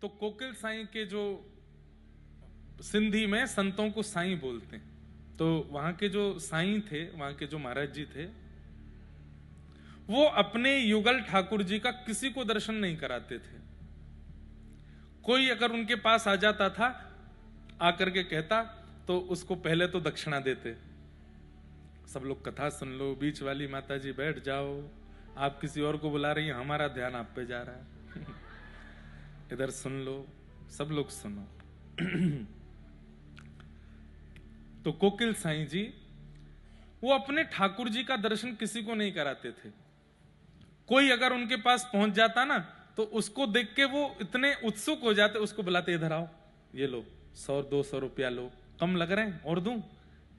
तो कोकिल साईं के जो सिंधी में संतों को साईं बोलते हैं, तो वहां के जो साईं थे, वहां के जो महाराज जी थे, वो अपने युगल ठाकुर जी का किसी को दर्शन नहीं कराते थे। कोई अगर उनके पास आ जाता था, आकर के कहता, तो उसको पहले तो दक्षिणा देते। सब लोग कथा सुन लो, बीच वाली माता जी बैठ जाओ, आप किसी और को बुला रही हैं, हमारा ध्यान आप पे जा रहा है। इधर सुन लो, सब लोग सुनो। तो कोकिल साईं जी वो अपने ठाकुर जी का दर्शन किसी को नहीं कराते थे। कोई अगर उनके पास पहुंच जाता ना, तो उसको देख के वो इतने उत्सुक हो जाते, उसको बुलाते, इधर आओ, ये लो 100-200 रुपया लो, कम लग रहे हैं और दूं?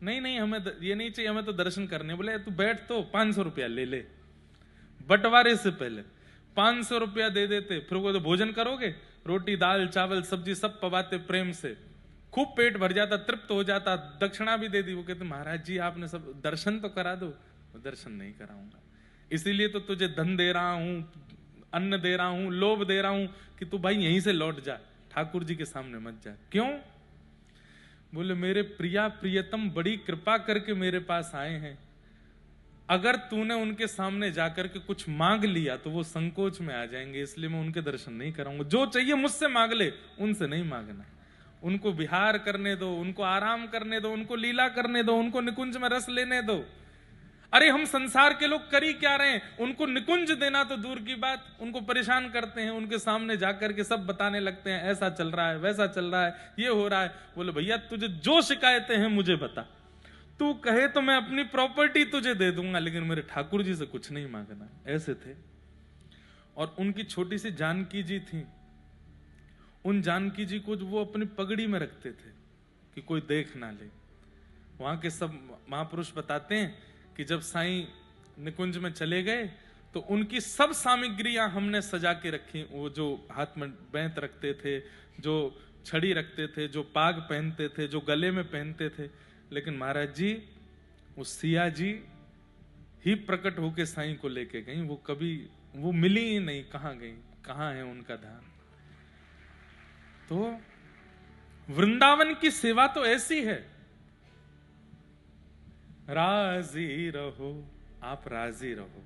नहीं नहीं, हमें ये नहीं चाहिए, हमें तो दर्शन करने। बोले तू बैठ, तो 500 रुपया ले ले। बंटवारे से पहले 500 रुपया दे देते। फिर वो तो भोजन करोगे, रोटी दाल चावल सब्जी सब पवाते प्रेम से, खूब पेट भर जाता, तृप्त हो जाता, दक्षिणा भी दे दी। वो कहते महाराज जी आपने सब दर्शन तो करा दो। दर्शन नहीं कराऊंगा, इसीलिए तो तुझे धन दे रहा हूं, अन्न दे रहा हूं, लोभ दे रहा हूं कि तू भाई यहीं से लौट जा, ठाकुर जी के सामने मत जा। क्यों? बोले मेरे प्रिया प्रियतम बड़ी कृपा करके मेरे पास आए हैं, अगर तूने उनके सामने जाकर के कुछ मांग लिया तो वो संकोच में आ जाएंगे, इसलिए मैं उनके दर्शन नहीं कराऊंगा। जो चाहिए मुझसे मांग ले, उनसे नहीं मांगना। उनको विहार करने दो, उनको आराम करने दो, उनको लीला करने दो, उनको निकुंज में रस लेने दो। अरे हम संसार के लोग कर ही क्या रहे हैं? उनको निकुंज देना तो दूर की बात, उनको परेशान करते हैं। उनके सामने जाकर के सब बताने लगते हैं, ऐसा चल रहा है, वैसा चल रहा है, ये हो रहा है। बोले भैया तुझे जो शिकायतें हैं मुझे बता, तू कहे तो मैं अपनी प्रॉपर्टी तुझे दे दूंगा, लेकिन मेरे ठाकुर जी से कुछ नहीं मांगना। ऐसे थे। और उनकी छोटी सी जानकी जी थी, उन जानकी जी को वो अपनी पगड़ी में रखते थे कि कोई देख ना ले। वहां के सब महापुरुष बताते हैं कि जब साईं निकुंज में चले गए तो उनकी सब सामग्रियां हमने सजा के रखी। वो जो हाथ में बैंत रखते थे, जो छड़ी रखते थे, जो पाग पहनते थे, जो गले में पहनते थे, लेकिन महाराज जी वो सिया जी ही प्रकट होके साईं को लेके गई। वो कभी वो मिली ही नहीं, कहां गई, कहां है उनका ध्यान। तो वृंदावन की सेवा तो ऐसी है, राजी रहो, आप राजी रहो,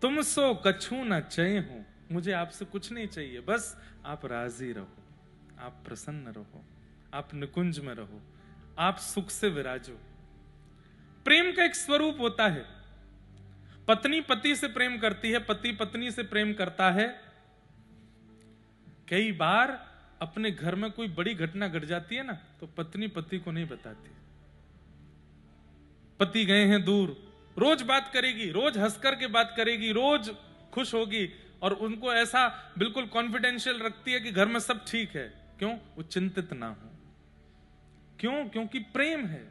तुम सो कछु न चय हो, मुझे आपसे कुछ नहीं चाहिए, बस आप राजी रहो, आप प्रसन्न रहो, आप निकुंज में रहो, आप सुख से विराजो। प्रेम का एक स्वरूप होता है। पत्नी पति से प्रेम करती है, पति पत्नी से प्रेम करता है। कई बार अपने घर में कोई बड़ी घटना घट जाती है ना, तो पत्नी पति को नहीं बताती। पति गए हैं दूर, रोज बात करेगी, रोज हंसकर के बात करेगी, रोज खुश होगी, और उनको ऐसा बिल्कुल कॉन्फिडेंशियल रखती है कि घर में सब ठीक है। क्यों? वो चिंतित ना हो। क्यों? क्योंकि प्रेम है।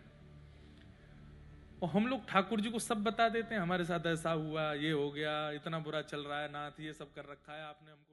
और हम लोग ठाकुर जी को सब बता देते हैं, हमारे साथ ऐसा हुआ, ये हो गया, इतना बुरा चल रहा है नाथ, ये सब कर रखा है आपने हमको।